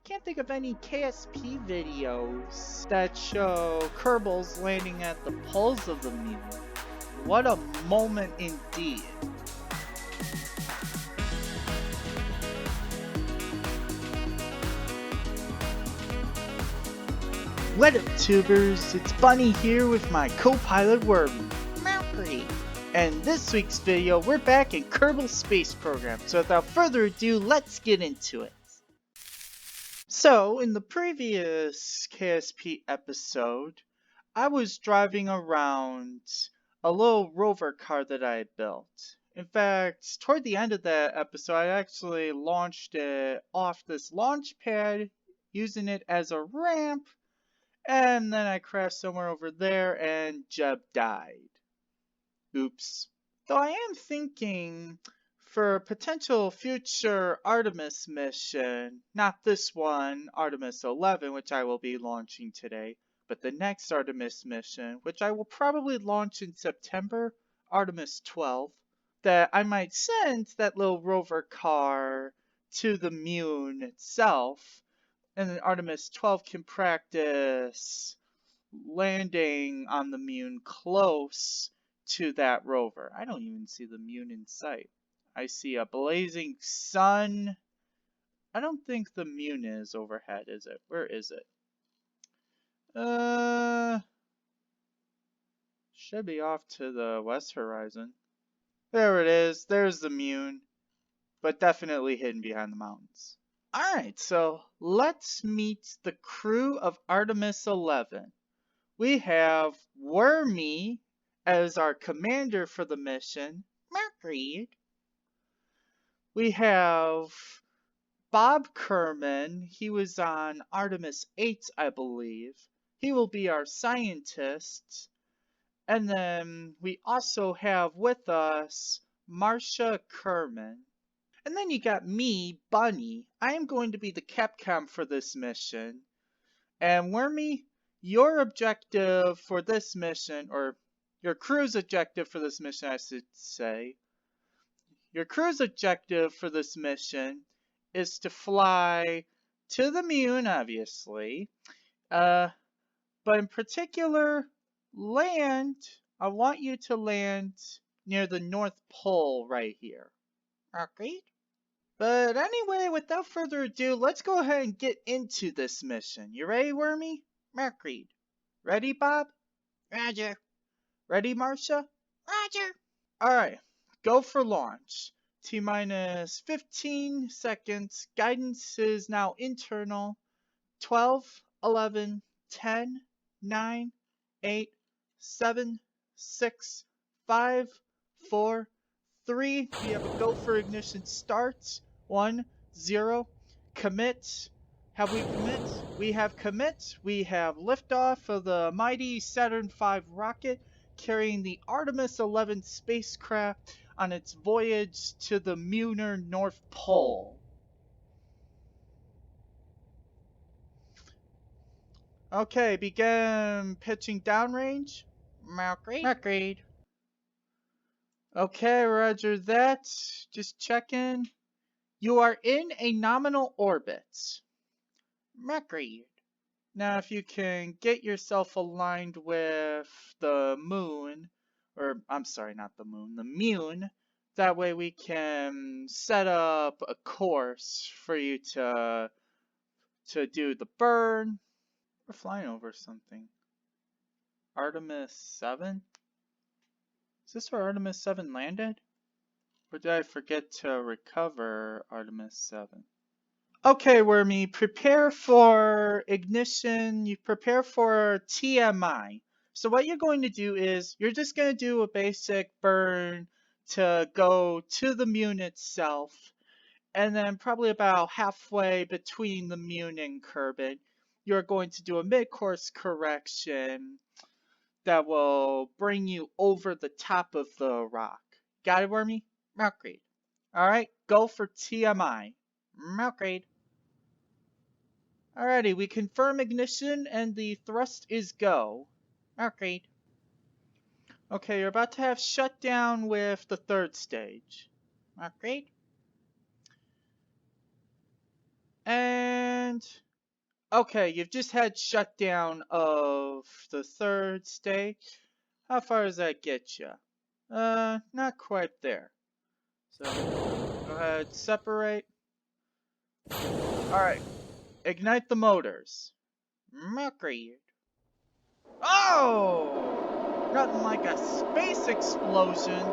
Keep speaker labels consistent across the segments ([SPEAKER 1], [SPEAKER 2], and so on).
[SPEAKER 1] can't think of any KSP videos that show Kerbals landing at the poles of the moon. What a moment indeed. What up, tubers? It's Bunny here with my co-pilot Wormy, and this week's video, we're back in Kerbal Space Program. So without further ado, let's get into it. So in the previous KSP episode, I was driving around a little rover car that I had built. In fact, toward the end of that episode, I actually launched it off this launch pad, using it as a ramp. And then I crashed somewhere over there and Jeb died. Oops. Though I am thinking for a potential future Artemis mission, not this one, Artemis 11, which I will be launching today, but the next Artemis mission, which I will probably launch in September, Artemis 12, that I might send that little rover car to the moon itself. And then Artemis 12 can practice landing on the moon close to that rover. I don't even see the moon in sight. I see a blazing sun. I don't think the moon is overhead, is it? Where is it? Should be off to the west horizon. There it is. There's the moon. But definitely hidden behind the mountains. Alright, so let's meet the crew of Artemis 11. We have Wormy as our commander for the mission, Mercury. We have Bob Kerman. He was on Artemis 8, I believe. He will be our scientist. And then we also have with us Marcia Kerman. And then you got me, Bunny. I am going to be the Capcom for this mission. And Wormy, your objective for this mission, or your crew's objective for this mission, I should say. Your crew's objective for this mission is to fly to the moon, obviously. But in particular, land. I want you to land near the North Pole right here. Okay? But anyway, without further ado, let's go ahead and get into this mission. You ready, Wormy? Mercury. Ready, Bob?
[SPEAKER 2] Roger.
[SPEAKER 1] Ready, Marcia?
[SPEAKER 2] Roger.
[SPEAKER 1] Alright, go for launch. T-minus 15 seconds. Guidance is now internal. 12, 11, 10, 9, 8, 7, 6, 5, 4, 3. We have a go for ignition start. 1, 0. Commit. Have we commit? We have commit. We have liftoff of the mighty Saturn V rocket carrying the Artemis 11 spacecraft on its voyage to the lunar North Pole. Okay, begin pitching downrange.
[SPEAKER 2] Agreed.
[SPEAKER 1] Okay, roger that. Just checking. You are in a nominal orbit.
[SPEAKER 2] Agreed.
[SPEAKER 1] Now, if you can get yourself aligned with the moon, or I'm sorry, not the moon, the moon, that way we can set up a course for you to do the burn. We're flying over something. Artemis 7? Is this where Artemis 7 landed? Or did I forget to recover Artemis 7? Okay, Wormy, prepare for ignition. You prepare for TMI. So what you're going to do is, you're just going to do a basic burn to go to the moon itself. And then probably about halfway between the moon and Kerbin, you're going to do a mid-course correction that will bring you over the top of the rock. Got it, Wormy?
[SPEAKER 2] Agreed.
[SPEAKER 1] Alright, go for TMI.
[SPEAKER 2] Agreed.
[SPEAKER 1] Alrighty, we confirm ignition and the thrust is go.
[SPEAKER 2] Agreed.
[SPEAKER 1] Okay, you're about to have shutdown with the third stage.
[SPEAKER 2] Agreed.
[SPEAKER 1] And Okay, you've just had shutdown of the third stage. How far does that get you? Not quite there. So go ahead, separate. Alright, ignite the motors.
[SPEAKER 2] Agreed.
[SPEAKER 1] Oh! Nothing like a space explosion.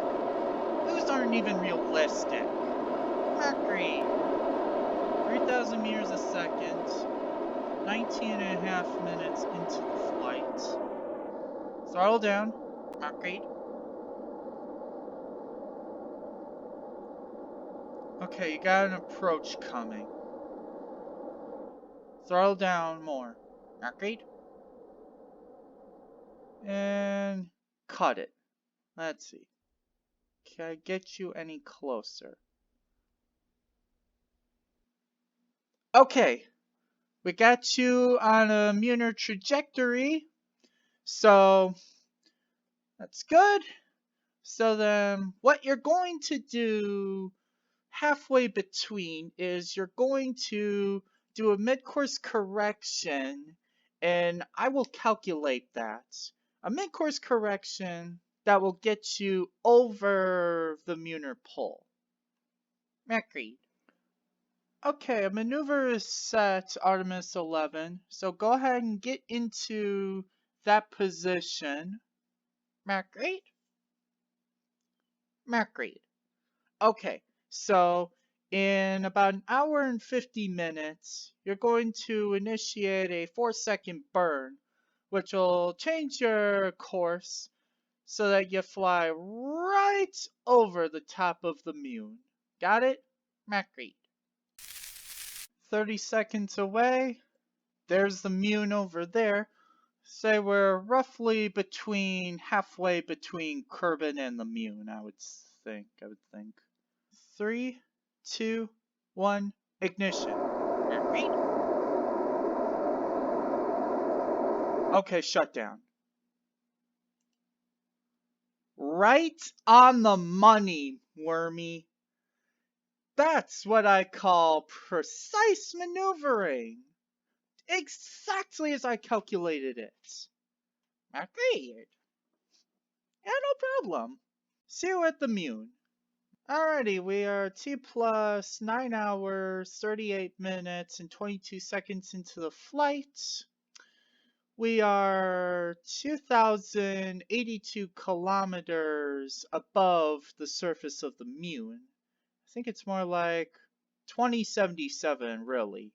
[SPEAKER 1] Those aren't even realistic.
[SPEAKER 2] Agreed.
[SPEAKER 1] 3,000 meters a second, 19 and a half minutes into the flight. Throttle down.
[SPEAKER 2] Agreed.
[SPEAKER 1] Okay, you got an approach coming. Throttle down more.
[SPEAKER 2] Agreed.
[SPEAKER 1] And cut it. Let's see. Can I get you any closer? Okay, we got you on a lunar trajectory, so that's good. So then what you're going to do halfway between is you're going to do a mid-course correction, and I will calculate that. A mid-course correction that will get you over the lunar pole.
[SPEAKER 2] Agreed.
[SPEAKER 1] Okay, a maneuver is set, Artemis 11, so go ahead and get into that position.
[SPEAKER 2] Agreed. Agreed.
[SPEAKER 1] Okay, so in about an hour and 50 minutes, you're going to initiate a 4-second burn, which will change your course so that you fly right over the top of the moon. Got it?
[SPEAKER 2] Agreed.
[SPEAKER 1] 30 seconds away. There's the moon over there. Say we're roughly halfway between Kerbal and the moon, I would think. 3, 2, 1, ignition.
[SPEAKER 2] Agreed.
[SPEAKER 1] Okay, shutdown. Right on the money, Wormy. That's what I call precise maneuvering. Exactly as I calculated it.
[SPEAKER 2] Agreed.
[SPEAKER 1] Yeah, no problem. See you at the moon. Alrighty, we are T plus 9 hours, 38 minutes, and 22 seconds into the flight. We are 2,082 kilometers above the surface of the moon. I think it's more like 2077, really.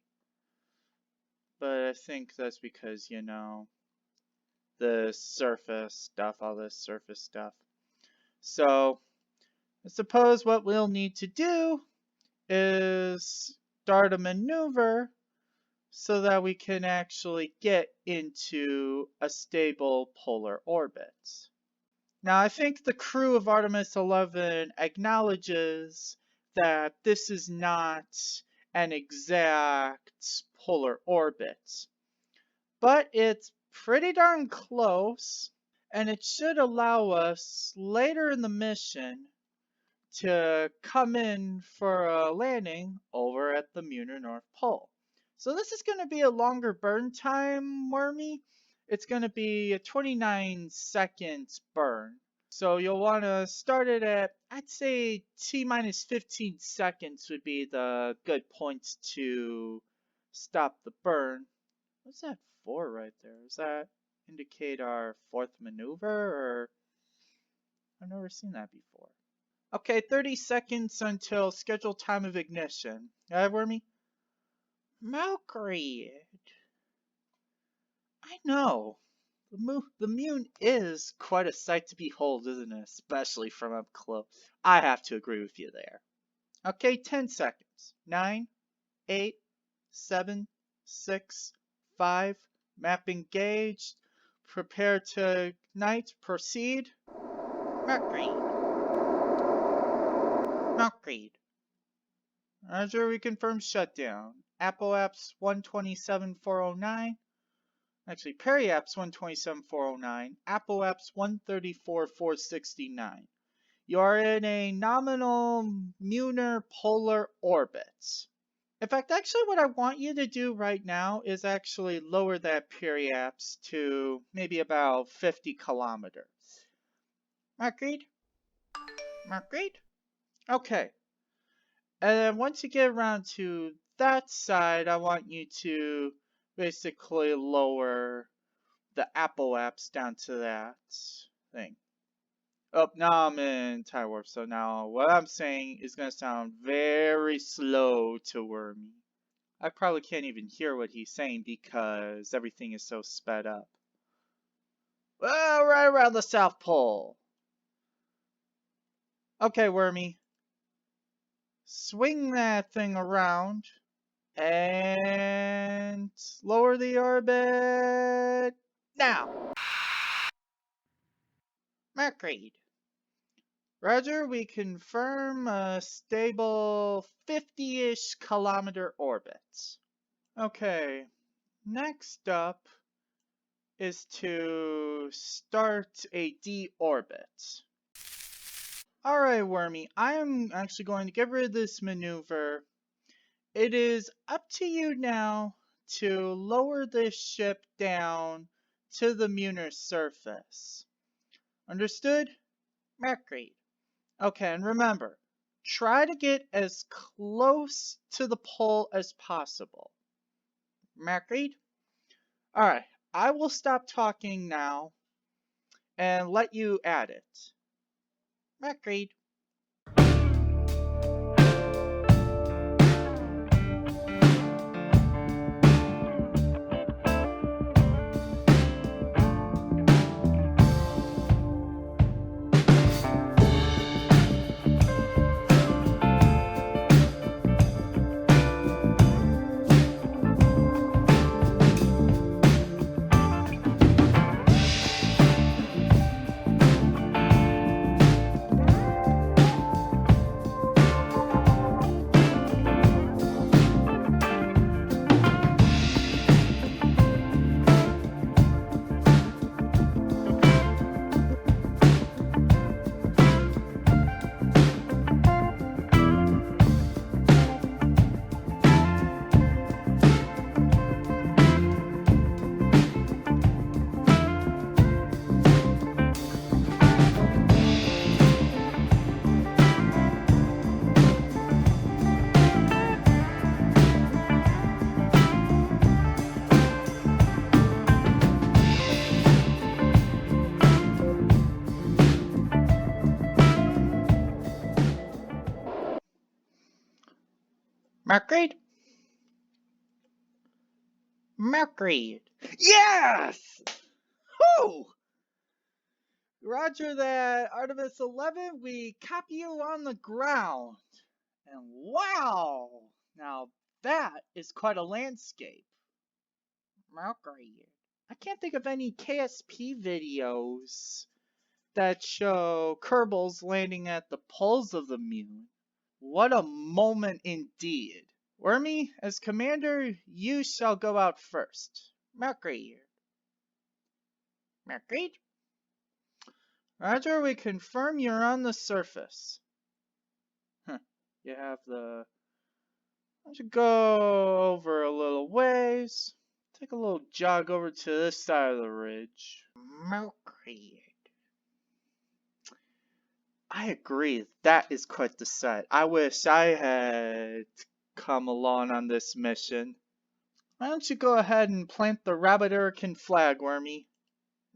[SPEAKER 1] But I think that's because, the surface stuff, all this surface stuff. So, I suppose what we'll need to do is start a maneuver so that we can actually get into a stable polar orbit. Now, I think the crew of Artemis 11 acknowledges that this is not an exact polar orbit, but it's pretty darn close, and it should allow us later in the mission to come in for a landing over at the lunar North Pole. So this is going to be a longer burn time, Wormy. It's going to be a 29 seconds burn. So you'll want to start it at, I'd say T minus 15 seconds would be the good points to stop the burn. What's that for right there? Does that indicate our fourth maneuver, or I've never seen that before. Okay, 30 seconds until scheduled time of ignition. Wormy?
[SPEAKER 2] Agreed.
[SPEAKER 1] I know. The moon is quite a sight to behold, isn't it? Especially from up close. I have to agree with you there. Okay, 10 seconds. 9, 8, 7, 6, 5. Map engaged. Prepare to ignite. Proceed.
[SPEAKER 2] Agreed. Agreed.
[SPEAKER 1] Roger, we confirm shutdown. Apple apps 127.409. Actually, Perry apps 127.409. Apple apps 134.469. You are in a nominal lunar polar orbit. In fact, actually what I want you to do right now is actually lower that periapse to maybe about 50 kilometers. Agreed? Agreed? Okay. And then once you get around to that side, I want you to basically lower the Apple apps down to that thing. Oh, now I'm in Thai warp, so now what I'm saying is going to sound very slow to Wormy. I probably can't even hear what he's saying because everything is so sped up. Well, right around the South Pole. Okay, Wormy. Swing that thing around and lower the orbit now.
[SPEAKER 2] Mercury.
[SPEAKER 1] Roger, we confirm a stable 50-ish kilometer orbit. Okay, next up is to start a deorbit. Alright, Wormy, I am actually going to get rid of this maneuver. It is up to you now to lower this ship down to the lunar surface. Understood?
[SPEAKER 2] Mercury.
[SPEAKER 1] Okay, and remember, try to get as close to the pole as possible.
[SPEAKER 2] Mercury.
[SPEAKER 1] Alright, I will stop talking now and let you add it.
[SPEAKER 2] Mercury. Mercury. Mercury.
[SPEAKER 1] Yes! Whew! Roger that, Artemis 11, we copy you on the ground. And wow! Now that is quite a landscape.
[SPEAKER 2] Mercury.
[SPEAKER 1] I can't think of any KSP videos that show Kerbals landing at the poles of the moon. What a moment indeed. Wormy, as commander, you shall go out first.
[SPEAKER 2] Mercury. Mercury.
[SPEAKER 1] Roger, we confirm you're on the surface. You have the... Why don't you go over a little ways? Take a little jog over to this side of the ridge.
[SPEAKER 2] Mercury.
[SPEAKER 1] I agree, that is quite the sight. I wish I had come along on this mission. Why don't you go ahead and plant the Rabbit Hurricane flag, Wormy?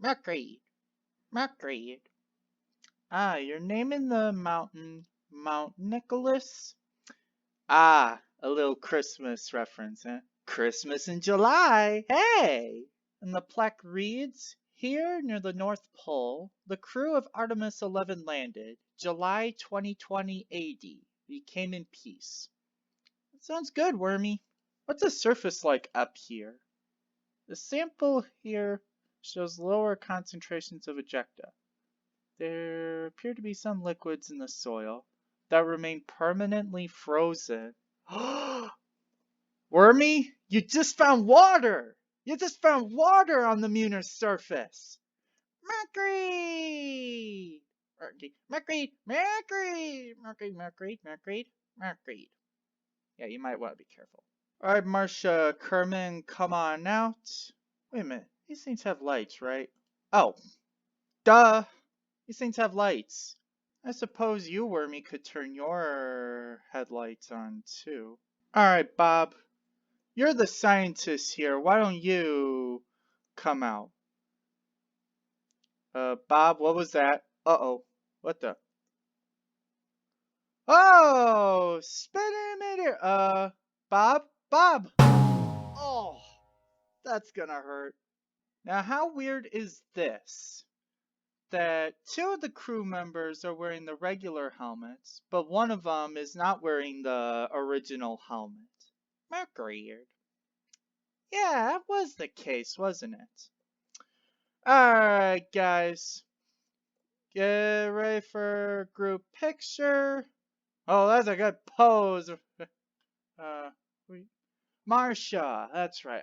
[SPEAKER 2] Mercury. Mercury.
[SPEAKER 1] Ah, you're naming the mountain Mount Nicholas? Ah, a little Christmas reference, eh? Christmas in July, hey! And the plaque reads, here near the North Pole, the crew of Artemis 11 landed, July 2020 AD. We came in peace. That sounds good, Wormy. What's the surface like up here? The sample here shows lower concentrations of ejecta. There appear to be some liquids in the soil that remain permanently frozen. Wormy, you just found water! You just found water on the lunar surface!
[SPEAKER 2] Mercury. Mercury. Mercury. Mercury. Mercury. Mercury. Mercury. Mercury.
[SPEAKER 1] Yeah, you might want to be careful. Alright, Marcia Kerman, come on out. Wait a minute. These things have lights, right? Oh, duh! These things have lights. I suppose you, Wormy, could turn your headlights on, too. Alright, Bob. You're the scientist here. Why don't you come out? Bob, what was that? Uh-oh. What the? Oh! Speedometer! Bob? Bob! Oh! That's gonna hurt. Now, how weird is this? That two of the crew members are wearing the regular helmets, but one of them is not wearing the original helmet.
[SPEAKER 2] Mercury.
[SPEAKER 1] Yeah, that was the case, wasn't it? Alright, guys. Get ready for group picture. Oh, that's a good pose. Uh, Marcia, that's right.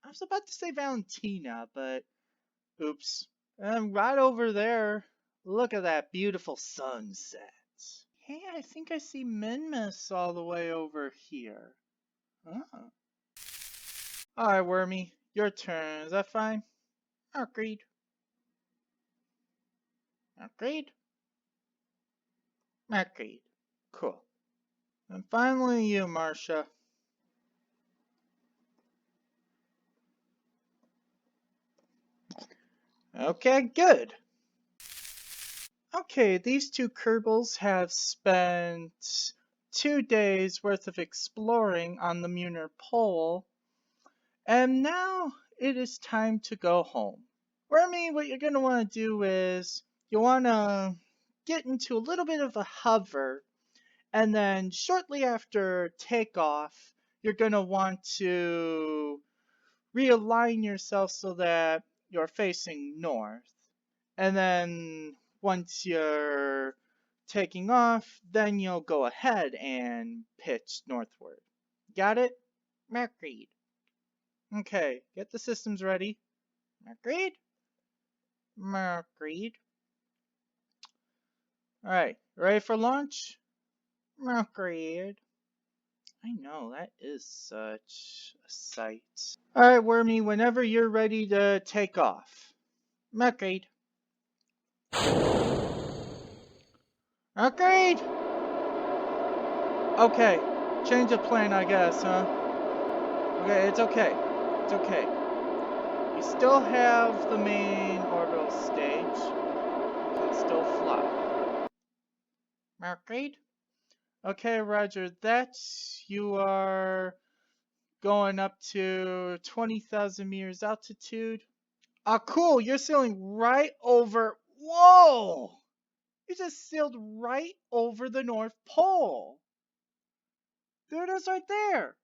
[SPEAKER 1] I was about to say Valentina, but oops. And right over there, look at that beautiful sunset. Hey, I think I see Minmus all the way over here. Oh. Alright, Wormy, your turn. Is that fine?
[SPEAKER 2] Agreed. Agreed. Agreed.
[SPEAKER 1] Cool. And finally you, Marcia. Okay, good. Okay, these two Kerbals have spent 2 days worth of exploring on the lunar pole, and now it is time to go home. Wormy, what you're going to want to do is you want to get into a little bit of a hover, and then shortly after takeoff, you're going to want to realign yourself so that you're facing north. And then once you're taking off, then you'll go ahead and pitch northward. Got it?
[SPEAKER 2] Agreed.
[SPEAKER 1] Okay, get the systems ready.
[SPEAKER 2] Agreed. Agreed.
[SPEAKER 1] Alright, ready for launch?
[SPEAKER 2] Agreed.
[SPEAKER 1] I know, that is such a sight. Alright, Wormy, whenever you're ready to take off.
[SPEAKER 2] Agreed.
[SPEAKER 1] Agreed! Okay, change of plan, I guess, huh? Okay, it's okay. It's okay. You still have the main orbital stage. You can still fly.
[SPEAKER 2] Agreed.
[SPEAKER 1] Okay, roger that. You are going up to 20,000 meters altitude. Ah, cool. You're sailing right over. Whoa! You just sailed right over the North Pole. There it is right there.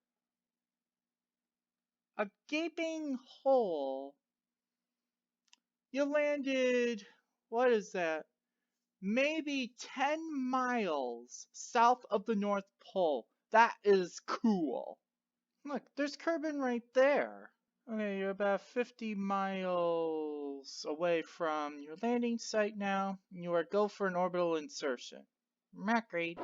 [SPEAKER 1] A gaping hole. You landed. What is that? Maybe 10 miles south of the North Pole. That is cool. Look, there's Kerbin right there. Okay, you're about 50 miles away from your landing site now. You are go for an orbital insertion.
[SPEAKER 2] Agreed.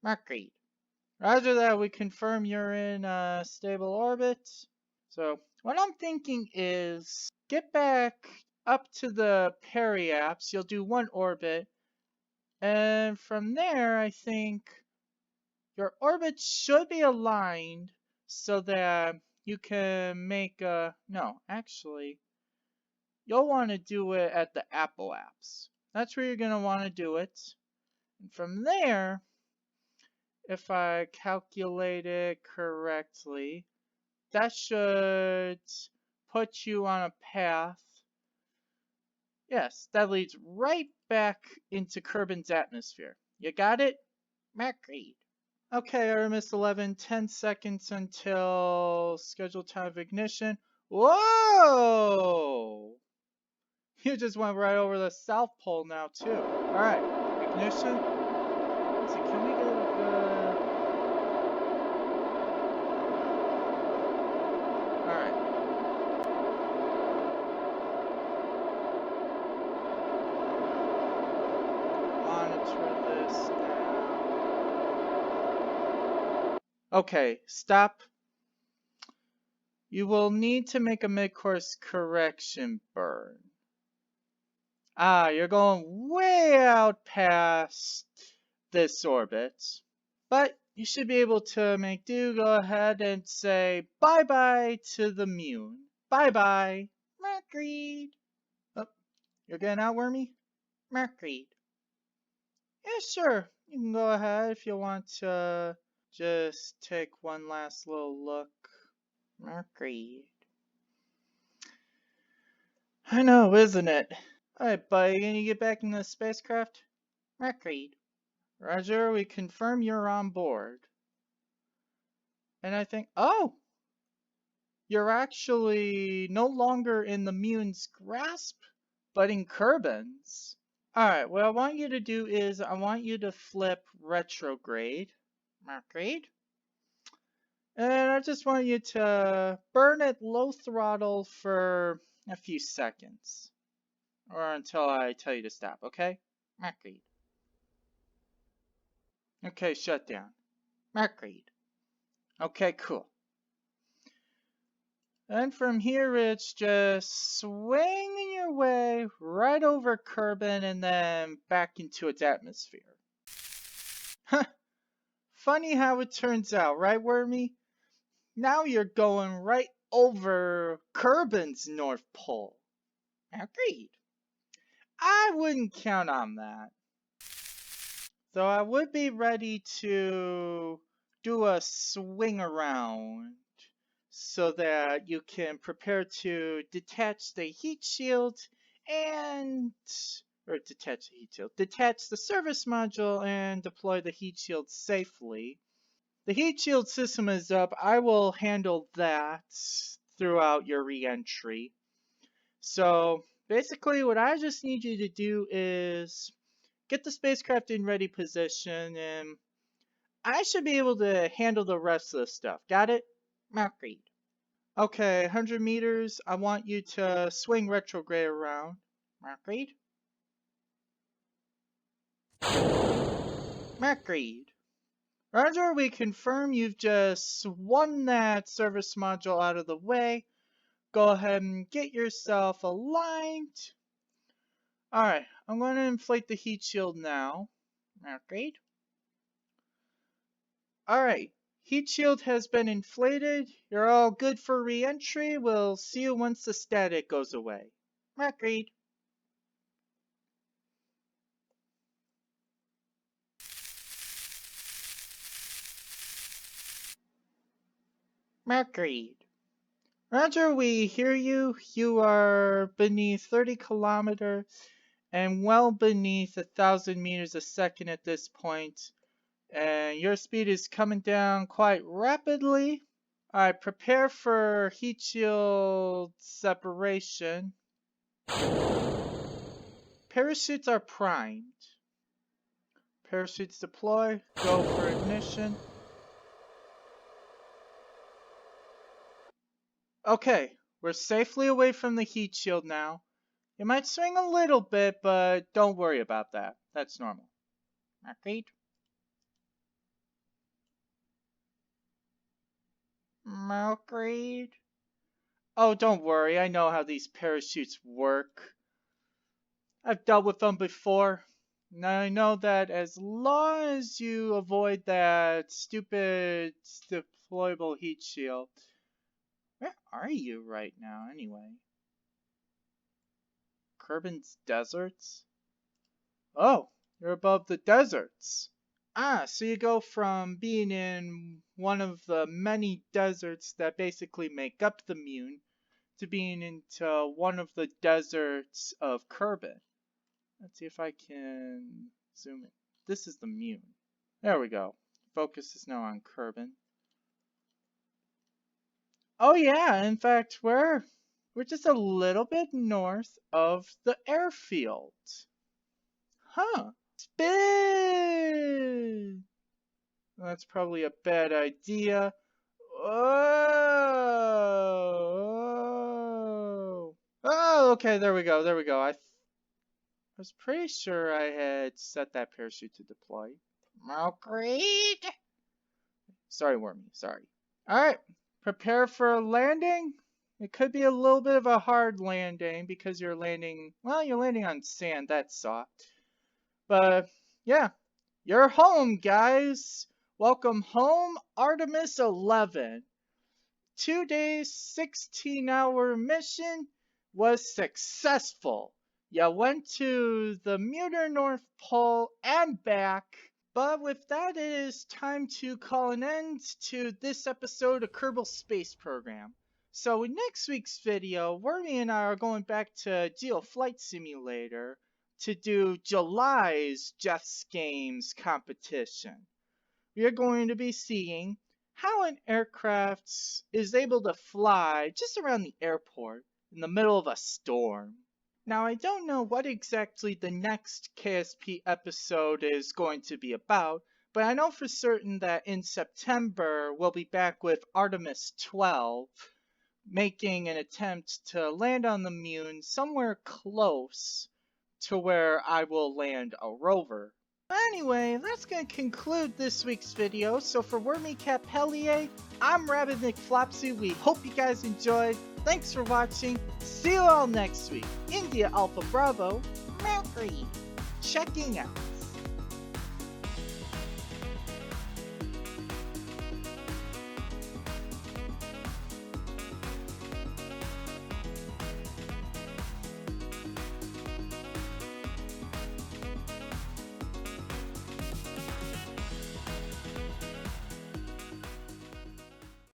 [SPEAKER 2] Agreed.
[SPEAKER 1] Roger that, we confirm you're in a stable orbit. So, what I'm thinking is get back up to the periaps. You'll do one orbit. And from there, I think your orbit should be aligned so that you can make a... No, actually, you'll want to do it at the apps. That's where you're going to want to do it. And from there, if I calculate it correctly, that should put you on a path. Yes, that leads right back into Kerbin's atmosphere. You got it?
[SPEAKER 2] Agreed.
[SPEAKER 1] Okay, Artemis 11, 10 seconds until scheduled time of ignition. Whoa! You just went right over the South Pole now, too. Alright, ignition. Let's see, can we get a good... Alright. Okay, stop. You will need to make a mid-course correction burn. Ah, you're going way out past this orbit. But you should be able to make do. Go ahead and say bye-bye to the moon. Bye-bye.
[SPEAKER 2] Mercury.
[SPEAKER 1] Oh, you're getting out, Wormy?
[SPEAKER 2] Mercury.
[SPEAKER 1] Yeah, sure. You can go ahead if you want to just take one last little look.
[SPEAKER 2] Mercury.
[SPEAKER 1] I know, isn't it? Alright, buddy, can you get back in the spacecraft?
[SPEAKER 2] Mercury.
[SPEAKER 1] Roger, we confirm you're on board. And I think, oh! You're actually no longer in the Mune's grasp, but in Kerbin's. Alright, what I want you to do is I want you to flip retrograde.
[SPEAKER 2] Mercury.
[SPEAKER 1] And I just want you to burn at low throttle for a few seconds. Or until I tell you to stop, okay?
[SPEAKER 2] Mercury.
[SPEAKER 1] Okay, shut down.
[SPEAKER 2] Mercury.
[SPEAKER 1] Okay, cool. And from here, it's just swinging your way right over Kerbin and then back into its atmosphere. Funny how it turns out, right, Wormy? Now you're going right over Kerbin's North Pole.
[SPEAKER 2] Mercury.
[SPEAKER 1] I wouldn't count on that. Though I would be ready to do a swing around so that you can prepare to detach the heat shield detach the service module and deploy the heat shield safely. The heat shield system is up. I will handle that throughout your re-entry. So basically what I just need you to do is get the spacecraft in ready position and I should be able to handle the rest of the stuff. Got it?
[SPEAKER 2] Mercury.
[SPEAKER 1] Okay, 100 meters. I want you to swing retrograde around.
[SPEAKER 2] Mercury. Mercury.
[SPEAKER 1] Roger, we confirm you've just swung that service module out of the way. Go ahead and get yourself aligned. Alright, I'm going to inflate the heat shield now.
[SPEAKER 2] Mercury.
[SPEAKER 1] Alright, heat shield has been inflated. You're all good for re-entry. We'll see you once the static goes away.
[SPEAKER 2] Mercury. Mercury.
[SPEAKER 1] Roger, we hear you. You are beneath 30 kilometers and well beneath 1,000 meters a second at this point. And your speed is coming down quite rapidly. Alright, prepare for heat shield separation. Parachutes are primed. Parachutes deploy. Go for ignition. Okay, we're safely away from the heat shield now. It might swing a little bit, but don't worry about that. That's normal.
[SPEAKER 2] Mercury. Mercury.
[SPEAKER 1] Oh, don't worry. I know how these parachutes work. I've dealt with them before. And I know that as long as you avoid that stupid deployable heat shield. Where are you right now, anyway? Kerbin's deserts? Oh, you're above the deserts. Ah, so you go from being in one of the many deserts that basically make up the Mune to being into one of the deserts of Kerbin. Let's see if I can zoom in. This is the Mune. There we go. Focus is now on Kerbin. Oh yeah, in fact, we're just a little bit north of the airfield. Huh. Spin! That's probably a bad idea. Oh! Oh, okay, there we go, there we go. I was pretty sure I had set that parachute to deploy.
[SPEAKER 2] Mercury.
[SPEAKER 1] Sorry, Wormy. Sorry. Alright, prepare for a landing. It could be a little bit of a hard landing because you're landing on sand, that's soft. But yeah, you're home, guys. Welcome home, Artemis 11. 2 days, 16-hour mission was successful. You went to the Mutter North Pole and back. But with that, it is time to call an end to this episode of Kerbal Space Program. So in next week's video, Wormy and I are going back to Geo Flight Simulator to do July's Jeff's Games competition. We are going to be seeing how an aircraft is able to fly just around the airport in the middle of a storm. Now, I don't know what exactly the next KSP episode is going to be about, but I know for certain that in September we'll be back with Artemis 12, making an attempt to land on the moon somewhere close to where I will land a rover. Anyway, that's going to conclude this week's video. So for Wormy Catpellier, I'm Rabbit McFlopsy. We hope you guys enjoyed. Thanks for watching. See you all next week. India Alpha Bravo,
[SPEAKER 2] Mercury.
[SPEAKER 1] checking out.